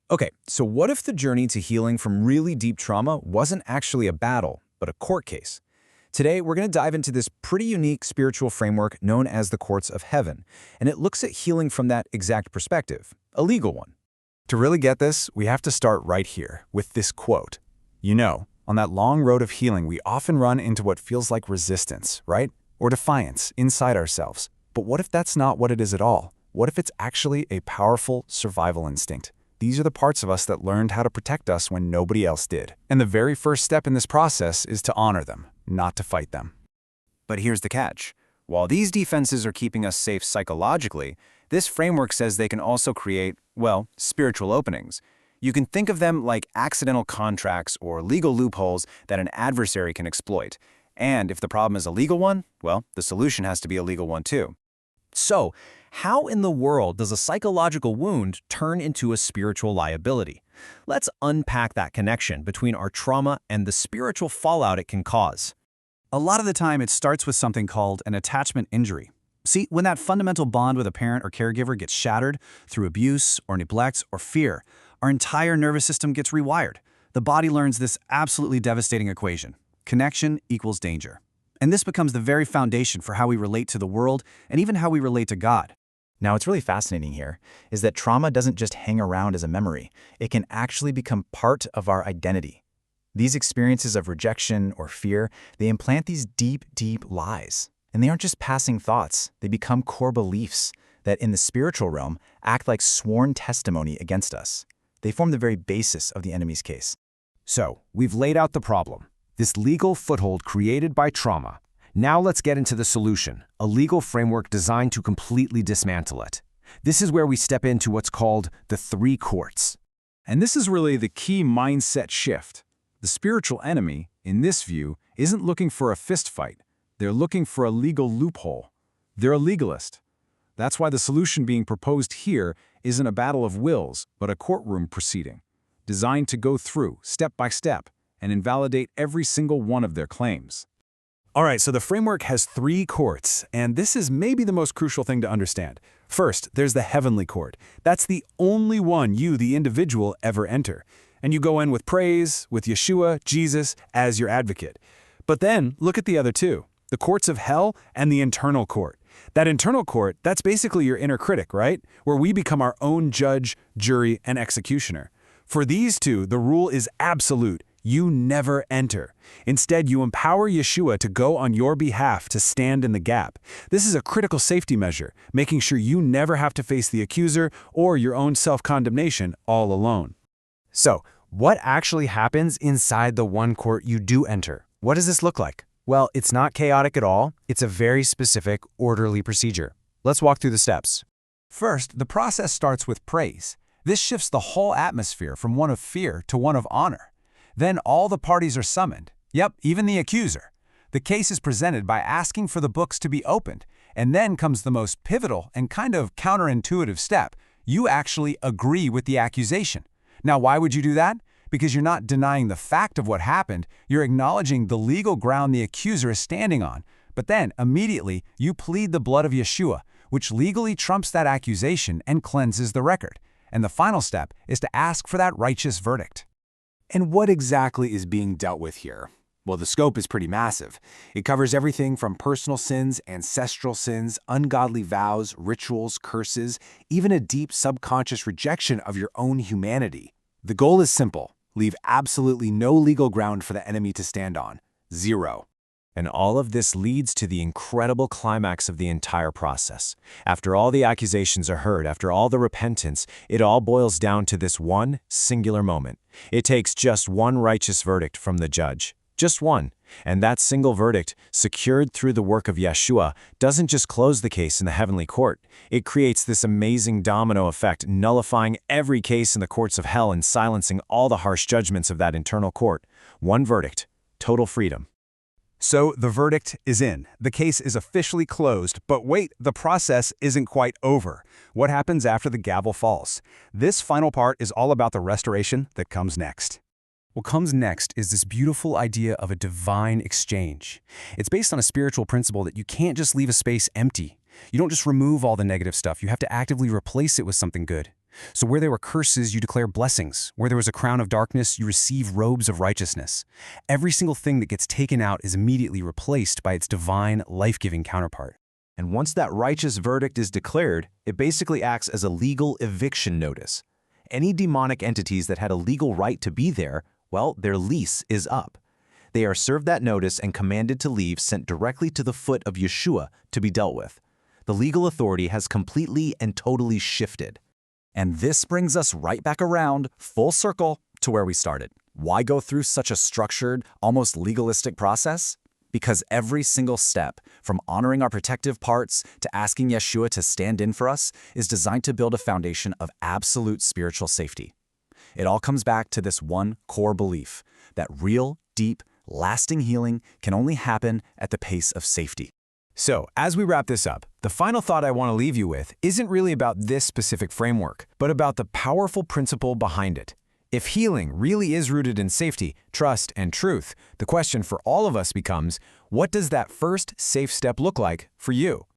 Okay, so what if the journey to healing from really deep trauma wasn't actually a battle, but a court case? Today, we're going to dive into this pretty unique spiritual framework known as the Courts of Heaven, and it looks at healing from that exact perspective, a legal one. To really get this, we have to start right here with this quote. You know, on that long road of healing, we often run into what feels like resistance, right? Or defiance inside ourselves. But what if that's not what it is at all? What if it's actually a powerful survival instinct? These are the parts of us that learned how to protect us when nobody else did. And the very first step in this process is to honor them, not to fight them. But here's the catch. While these defenses are keeping us safe psychologically, this framework says they can also create, well, spiritual openings. You can think of them like accidental contracts or legal loopholes that an adversary can exploit. And if the problem is a legal one, well, the solution has to be a legal one too. So, how in the world does a psychological wound turn into a spiritual liability? Let's unpack that connection between our trauma and the spiritual fallout it can cause. A lot of the time, it starts with something called an attachment injury. See, when that fundamental bond with a parent or caregiver gets shattered through abuse or neglect or fear, our entire nervous system gets rewired. The body learns this absolutely devastating equation. Connection equals danger. And this becomes the very foundation for how we relate to the world and even how we relate to God. Now, what's really fascinating here is that trauma doesn't just hang around as a memory. It can actually become part of our identity. These experiences of rejection or fear, they implant these deep, deep lies. And they aren't just passing thoughts. They become core beliefs that in the spiritual realm act like sworn testimony against us. They form the very basis of the enemy's case. So, we've laid out the problem, this legal foothold created by trauma. Now let's get into the solution, a legal framework designed to completely dismantle it. This is where we step into what's called the three courts. And this is really the key mindset shift. The spiritual enemy, in this view, isn't looking for a fistfight. They're looking for a legal loophole. They're a legalist. That's why the solution being proposed here isn't a battle of wills, but a courtroom proceeding, designed to go through, step by step, and invalidate every single one of their claims. All right, so the framework has three courts, and this is maybe the most crucial thing to understand. First, there's the heavenly court. That's the only one you, the individual, ever enter. And you go in with praise, with Yeshua, Jesus, as your advocate. But then, look at the other two, the courts of hell and the internal court. That internal court, that's basically your inner critic, right? Where we become our own judge, jury, and executioner. For these two, the rule is absolute. You never enter. Instead, you empower Yeshua to go on your behalf to stand in the gap. This is a critical safety measure, making sure you never have to face the accuser or your own self-condemnation all alone. So, what actually happens inside the one court you do enter? What does this look like? Well, it's not chaotic at all. It's a very specific, orderly procedure. Let's walk through the steps. First, the process starts with praise. This shifts the whole atmosphere from one of fear to one of honor. Then all the parties are summoned. Yep, even the accuser. The case is presented by asking for the books to be opened, and then comes the most pivotal and kind of counterintuitive step. You actually agree with the accusation. Now, why would you do that? Because you're not denying the fact of what happened, you're acknowledging the legal ground the accuser is standing on. But then, immediately, you plead the blood of Yeshua, which legally trumps that accusation and cleanses the record. And the final step is to ask for that righteous verdict. And what exactly is being dealt with here? Well, the scope is pretty massive. It covers everything from personal sins, ancestral sins, ungodly vows, rituals, curses, even a deep subconscious rejection of your own humanity. The goal is simple. Leave absolutely no legal ground for the enemy to stand on. Zero. And all of this leads to the incredible climax of the entire process. After all the accusations are heard, after all the repentance, it all boils down to this one singular moment. It takes just one righteous verdict from the judge. Just one. And that single verdict, secured through the work of Yeshua, doesn't just close the case in the heavenly court. It creates this amazing domino effect, nullifying every case in the courts of hell and silencing all the harsh judgments of that internal court. One verdict. Total freedom. So the verdict is in. The case is officially closed, but wait, the process isn't quite over. What happens after the gavel falls? This final part is all about the restoration that comes next. What comes next is this beautiful idea of a divine exchange. It's based on a spiritual principle that you can't just leave a space empty. You don't just remove all the negative stuff, you have to actively replace it with something good. So where there were curses, you declare blessings. Where there was a crown of darkness, you receive robes of righteousness. Every single thing that gets taken out is immediately replaced by its divine, life-giving counterpart. And once that righteous verdict is declared, it basically acts as a legal eviction notice. Any demonic entities that had a legal right to be there, well, their lease is up. They are served that notice and commanded to leave, sent directly to the foot of Yeshua to be dealt with. The legal authority has completely and totally shifted. And this brings us right back around, full circle, to where we started. Why go through such a structured, almost legalistic process? Because every single step, from honoring our protective parts to asking Yeshua to stand in for us, is designed to build a foundation of absolute spiritual safety. It all comes back to this one core belief, that real, deep, lasting healing can only happen at the pace of safety. So, as we wrap this up, the final thought I want to leave you with isn't really about this specific framework, but about the powerful principle behind it. If healing really is rooted in safety, trust, and truth, the question for all of us becomes, what does that first safe step look like for you?